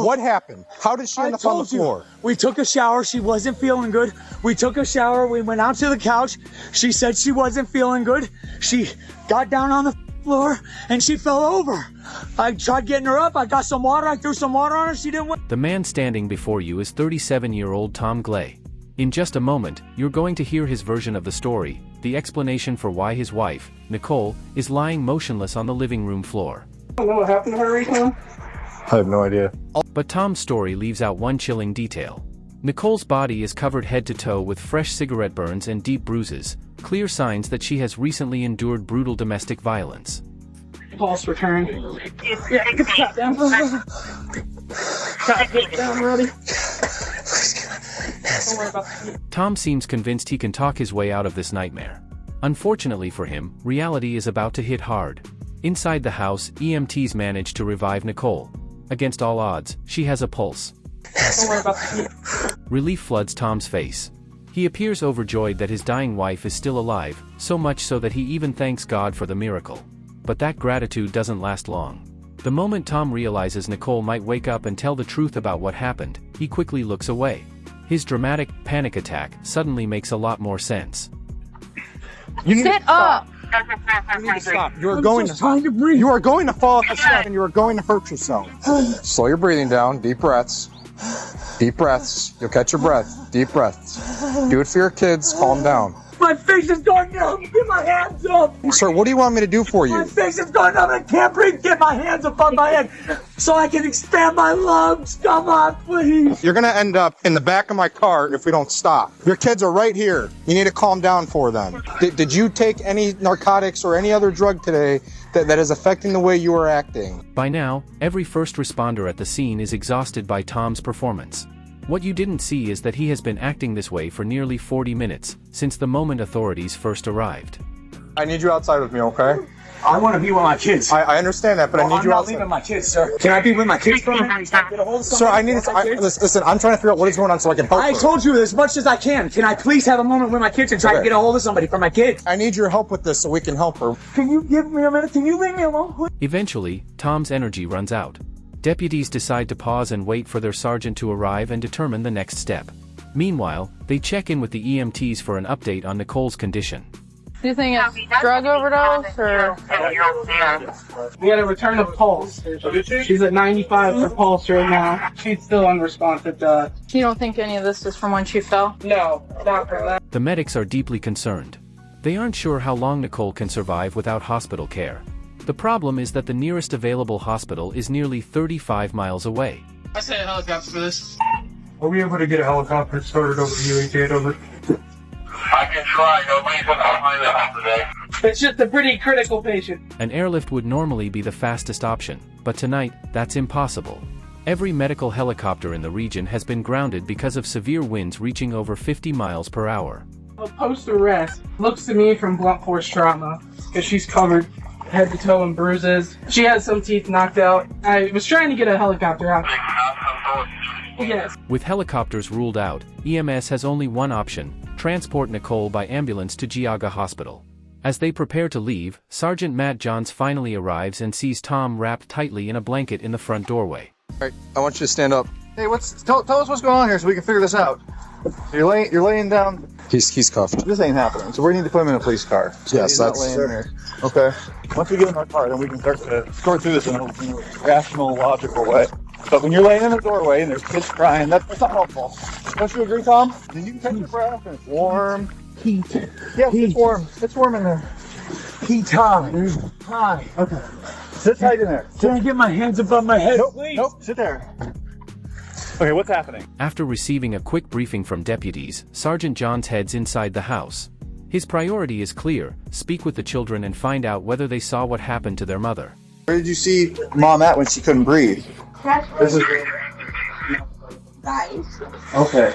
What happened? How did she end up on the floor? We took a shower. She wasn't feeling good. We took a shower. We went out to the couch. She said she wasn't feeling good. She got down on the floor and she fell over. I tried getting her up. I got some water. I threw some water on her. She didn't want. The man standing before you is 37-year-old Tom Glay. In just a moment, you're going to hear his version of the story, the explanation for why his wife, Nicole, is lying motionless on the living room floor. I don't know what happened to her recently. I have no idea. But Tom's story leaves out one chilling detail. Nicole's body is covered head to toe with fresh cigarette burns and deep bruises, clear signs that she has recently endured brutal domestic violence. Pulse return. Yeah, cut down. Cut down, Roddy. Don't worry about that. Tom seems convinced he can talk his way out of this nightmare. Unfortunately for him, reality is about to hit hard. Inside the house, EMTs manage to revive Nicole. Against all odds, she has a pulse. Don't worry about that. Relief floods Tom's face. He appears overjoyed that his dying wife is still alive, so much so that he even thanks God for the miracle. But that gratitude doesn't last long. The moment Tom realizes Nicole might wake up and tell the truth about what happened, he quickly looks away. His dramatic panic attack suddenly makes a lot more sense. You need Sit up! You need to stop. You are going to breathe. You are going to fall off the step and you are going to hurt yourself. Slow your breathing down. Deep breaths. Deep breaths. You'll catch your breath. Deep breaths. Do it for your kids. Calm down. My face is going numb. Get my hands up. Sir, what do you want me to do for My you? face is going numb. I can't breathe. Get my hands above my head so I can expand my lungs. Come on, please. You're going to end up in the back of my car if we don't stop. Your kids are right here. You need to calm down for them. Did you take any narcotics or any other drug today that is affecting the way you are acting? By now, every first responder at the scene is exhausted by Tom's performance. What you didn't see is that he has been acting this way for nearly 40 minutes, since the moment authorities first arrived. I need you outside with me, okay? I want to be with my kids. I understand that, but I need I'm you not outside. leaving my kids, sir. Can I be with my kids for a minute? Get a hold of Sir, I need to. Listen, I'm trying to figure out what is going on so I can help I her. told you as much as I can. Can I please have a moment with my kids and try to get a hold of somebody for my kids? I need your help with this so we can help her. Can you give me a minute? Can you leave me alone, please? Eventually, Tom's energy runs out. Deputies decide to pause and wait for their sergeant to arrive and determine the next step. Meanwhile, they check in with the EMTs for an update on Nicole's condition. Do you think it's drug overdose or? We had a return of pulse. She's at 95 for pulse right now. She's still unresponsive to. You don't think any of this is from when she fell? No, not from that. The medics are deeply concerned. They aren't sure how long Nicole can survive without hospital care. The problem is that the nearest available hospital is nearly 35 miles away. I sent a helicopter for this. Are we able to get a helicopter started over to you and get over? I can try. Nobody's going to find out today. It's just a pretty critical patient. An airlift would normally be the fastest option, but tonight, that's impossible. Every medical helicopter in the region has been grounded because of severe winds reaching over 50 miles per hour. Post-arrest looks to me from blunt force trauma because she's covered head to toe in bruises. She has some teeth knocked out. I was trying to get a helicopter out. Yes. With helicopters ruled out, EMS has only one option: transport Nicole by ambulance to Geauga Hospital. As they prepare to leave, Sergeant Matt Johns finally arrives and sees Tom wrapped tightly in a blanket in the front doorway. Alright, I want you to stand up. Hey, tell us what's going on here so we can figure this out. You're laying down. He's cuffed. This ain't happening. So we need to put him in a police car. So Yes, he's not that's- laying there. Okay. Once we get in our car, then we can start to sort through this in a rational, logical way. But when you're laying in the doorway and there's kids crying, that's not helpful. Don't you agree, Tom? Then you can take your breath and it's warm. Heat. Yes, it's warm. It's warm in there. Heat high. High. Okay. Sit tight in there. Can I get my hands above my head, Nope. please? Nope. Sit there. Okay, what's happening? After receiving a quick briefing from deputies, Sergeant Johns heads inside the house. His priority is clear: speak with the children and find out whether they saw what happened to their mother. Where did you see Mom at when she couldn't breathe? This is. Okay.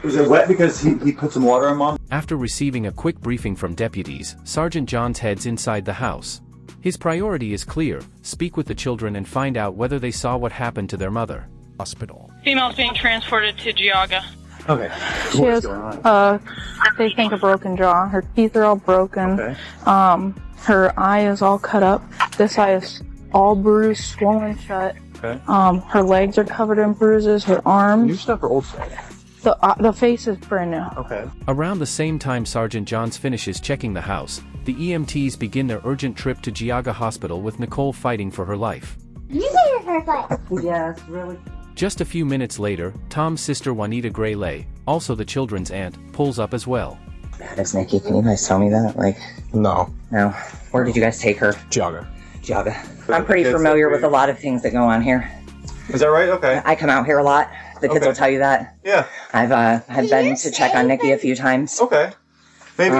Is it wet because he put some water on Mom? After receiving a quick briefing from deputies, Sergeant Johns heads inside the house. His priority is clear: speak with the children and find out whether they saw what happened to their mother. Hospital. Female's being transported to Geauga. Okay. She has, they think a broken jaw. Her teeth are all broken. Okay. Her eye is all cut up. This eye is all bruised, swollen shut. Okay. Her legs are covered in bruises, her arms. New stuff or old stuff? The face is brand new. Okay. Around the same time Sergeant Johns finishes checking the house, the EMTs begin their urgent trip to Geauga Hospital with Nicole fighting for her life. You say your first life. Yes, really. Just a few minutes later, Tom's sister Juanita Graylay, also the children's aunt, pulls up as well. That is Nikki. Can you guys tell me that? No. No. Where did you guys take her? Geauga. Geauga. I'm pretty familiar with a lot of things that go on here. Is that right? Okay. I come out here a lot. The kids will tell you that. Yeah. I've been to check on Nikki a few times. Okay. Maybe,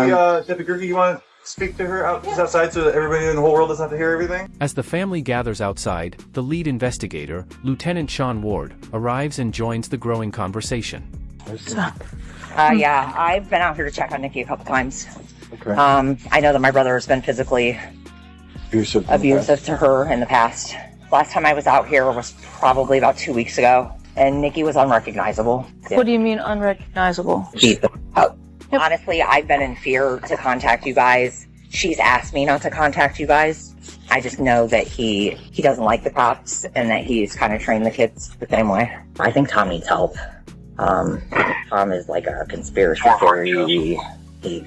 Deputy Gerke, you want to speak to her outside so that everybody in the whole world doesn't have to hear everything? As the family gathers outside, the lead investigator, Lieutenant Sean Ward, arrives and joins the growing conversation. Yeah, I've been out here to check on Nikki a couple times. Okay. I know that my brother has been physically abusive to her in the past. Last time I was out here was probably about 2 weeks ago, and Nikki was unrecognizable. What do you mean unrecognizable? Beat the up. Honestly, I've been in fear to contact you guys. She's asked me not to contact you guys. I just know that he doesn't like the cops and that he's kind of trained the kids the same way. I think Tom needs help. Tom is like a conspiracy theory. He's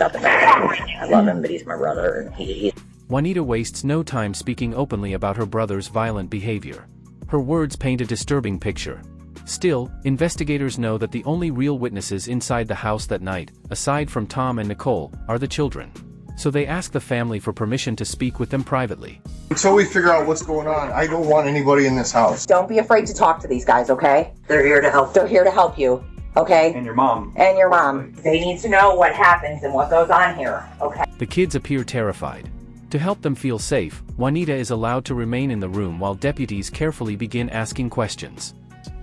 up in that. I love him, but he's my brother, and he's... Juanita wastes no time speaking openly about her brother's violent behavior. Her words paint a disturbing picture. Still, investigators know that the only real witnesses inside the house that night, aside from Tom and Nicole, are the children. So they ask the family for permission to speak with them privately. Until we figure out what's going on, I don't want anybody in this house. Don't be afraid to talk to these guys, okay? They're here to help. They're here to help you, okay? And your mom. And your mom. They need to know what happens and what goes on here, okay? The kids appear terrified. To help them feel safe, Juanita is allowed to remain in the room while deputies carefully begin asking questions.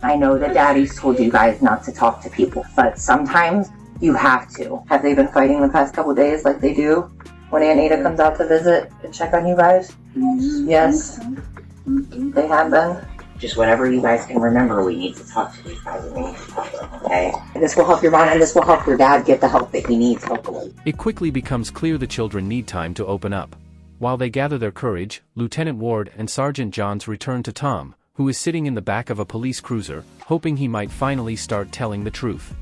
I know that Daddy's told you guys not to talk to people, but sometimes you have to. Have they been fighting the past couple days like they do when Aunt Ada comes out to visit and check on you guys? Yes? They have been? Just whatever you guys can remember, we need to talk to these guys and we need to talk to them, okay? This will help your mom and this will help your dad get the help that he needs, hopefully. It quickly becomes clear the children need time to open up. While they gather their courage, Lieutenant Ward and Sergeant Johns return to Tom, who is sitting in the back of a police cruiser, hoping he might finally start telling the truth.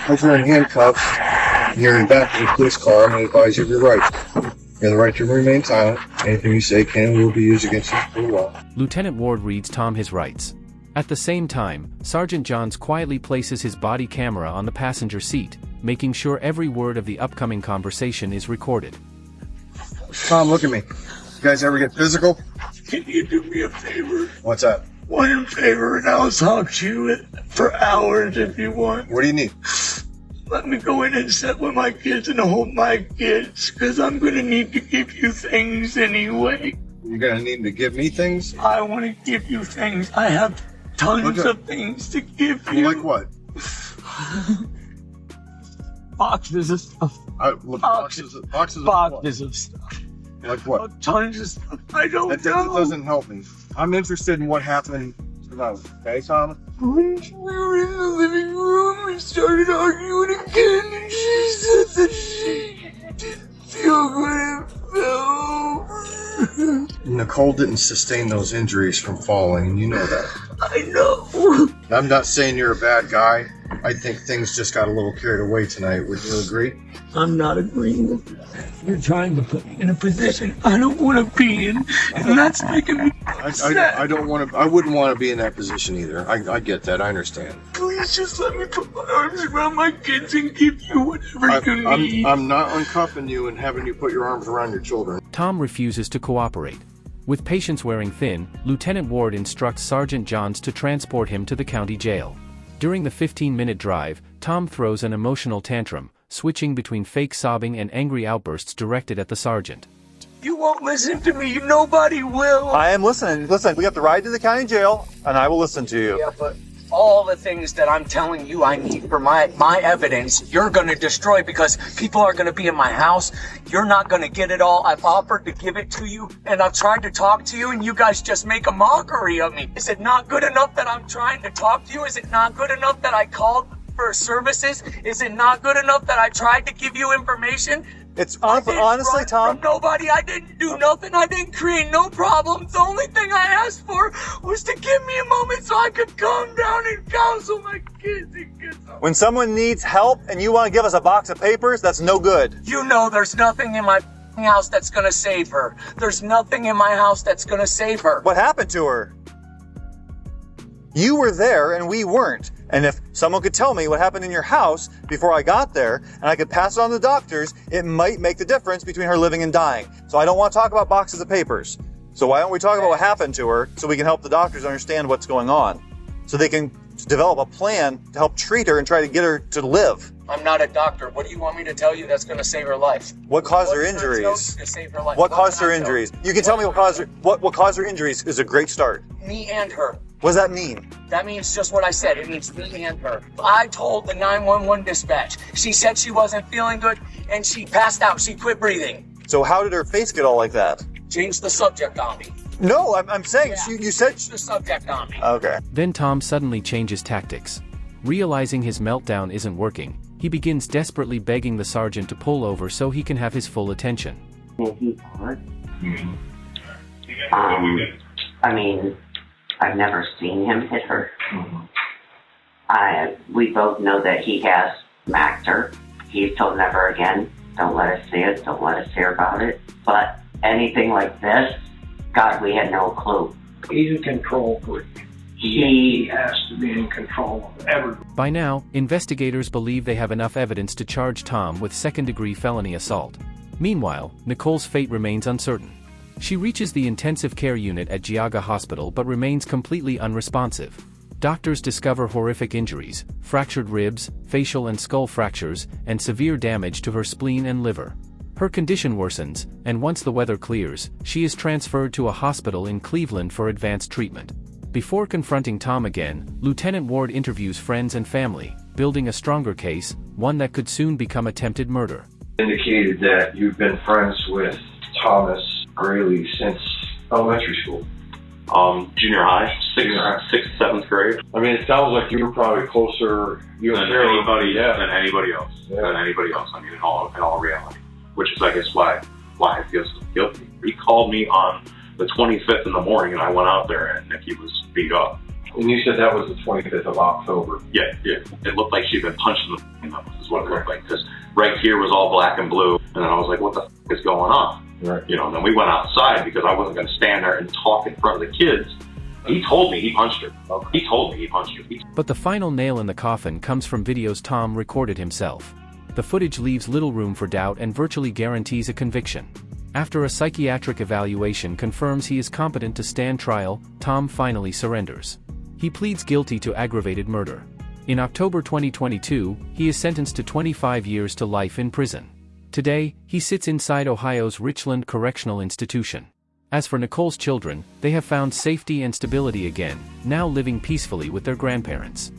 If you're in handcuffs, you're in the back of the police car, I'm going to advise you of your rights. You have the right to remain silent. Anything you say can and will be used against you for the law. Lieutenant Ward reads Tom his rights. At the same time, Sergeant Johns quietly places his body camera on the passenger seat, making sure every word of the upcoming conversation is recorded. Tom, look at me. You guys ever get physical? Can you do me a favor? What's that? One favor, and I'll talk to you for hours if you want. What do you need? Let me go in and sit with my kids and hold my kids, because I'm going to need to give you things anyway. You're going to need to give me things? I want to give you things. I have tons of things to give you. Like what? Boxes of stuff. Boxes of stuff. Like what? Tons of stuff. I don't know. That doesn't help me. I'm interested in what happened tonight. Okay, Tom? We were in the living room. We started arguing again, and she said that she didn't feel good and fell over. Nicole didn't sustain those injuries from falling, and you know that. I know. I'm not saying you're a bad guy. I think things just got a little carried away tonight. Would you agree? I'm not agreeing with you. You're trying to put me in a position I don't want to be in, and that's making me upset. I don't want to. I wouldn't want to be in that position either. I get that. I understand. Please just let me put my arms around my kids and give you whatever you need. I'm not uncuffing you and having you put your arms around your children. Tom refuses to cooperate. With patience wearing thin, Lieutenant Ward instructs Sergeant Johns to transport him to the county jail. During the 15-minute drive, Tom throws an emotional tantrum, switching between fake sobbing and angry outbursts directed at the sergeant. You won't listen to me. Nobody will. I am listening. Listen, we have to ride to the county jail, and I will listen to you. Yeah, but all the things that I'm telling you I need for my evidence, you're going to destroy because people are going to be in my house. You're not going to get it all. I've offered to give it to you, and I've tried to talk to you, and you guys just make a mockery of me. Is it not good enough that I'm trying to talk to you? Is it not good enough that I called for services? Is it not good enough that I tried to give you information? It's honestly, Tom. From nobody. I didn't do nothing. I didn't create no problems. The only thing I asked for was to give me a moment so I could calm down and counsel my kids and get some. When someone needs help and you want to give us a box of papers, that's no good. You know there's nothing in my house that's gonna save her. There's nothing in my house that's gonna save her. What happened to her? You were there and we weren't. And if someone could tell me what happened in your house before I got there and I could pass it on to the doctors, it might make the difference between her living and dying. So I don't want to talk about boxes of papers. So why don't we talk about what happened to her so we can help the doctors understand what's going on, so they can develop a plan to help treat her and try to get her to live. I'm not a doctor. What do you want me to tell you that's going to save her life? What caused her injuries? To save her life. What caused her injuries? You can tell me what caused her injuries is a great start. Me and her. What does that mean? That means just what I said. It means me and her. I told the 911 dispatch. She said she wasn't feeling good and she passed out. She quit breathing. So how did her face get all like that? Change the subject on me. No, I'm saying you said the subject on me. Okay. Then Tom suddenly changes tactics. Realizing his meltdown isn't working, he begins desperately begging the sergeant to pull over so he can have his full attention. I mean, I've never seen him hit her. We both know that he has smacked her. He's told never again. Don't let us see it. Don't let us hear about it. But anything like this, God, we had no clue. He's in control. He has to be in control of everything. By now, investigators believe they have enough evidence to charge Tom with second-degree felony assault. Meanwhile, Nicole's fate remains uncertain. She reaches the intensive care unit at Geauga Hospital but remains completely unresponsive. Doctors discover horrific injuries, fractured ribs, facial and skull fractures, and severe damage to her spleen and liver. Her condition worsens, and once the weather clears, she is transferred to a hospital in Cleveland for advanced treatment. Before confronting Tom again, Lieutenant Ward interviews friends and family, building a stronger case, one that could soon become attempted murder. Indicated that you've been friends with Thomas Grayley since elementary school. Junior high, sixth, seventh grade. I mean, it sounds like you were probably closer than anybody else. Than anybody else. I mean, in all reality, which is, I guess, why I feel so guilty. He called me on the 25th in the morning, and I went out there, and Nikki was beat up. And you said that was the 25th of October. Yeah. It looked like she'd been punched in the nose, is what it looked like. Because right here was all black and blue, and then I was like, what the f*** is going on? Right. And then we went outside because I wasn't going to stand there and talk in front of the kids. He told me he punched her. He told me he punched her. But the final nail in the coffin comes from videos Tom recorded himself. The footage leaves little room for doubt and virtually guarantees a conviction. After a psychiatric evaluation confirms he is competent to stand trial, Tom finally surrenders. He pleads guilty to aggravated murder. In October 2022, he is sentenced to 25 years to life in prison. Today, he sits inside Ohio's Richland Correctional Institution. As for Nicole's children, they have found safety and stability again, now living peacefully with their grandparents.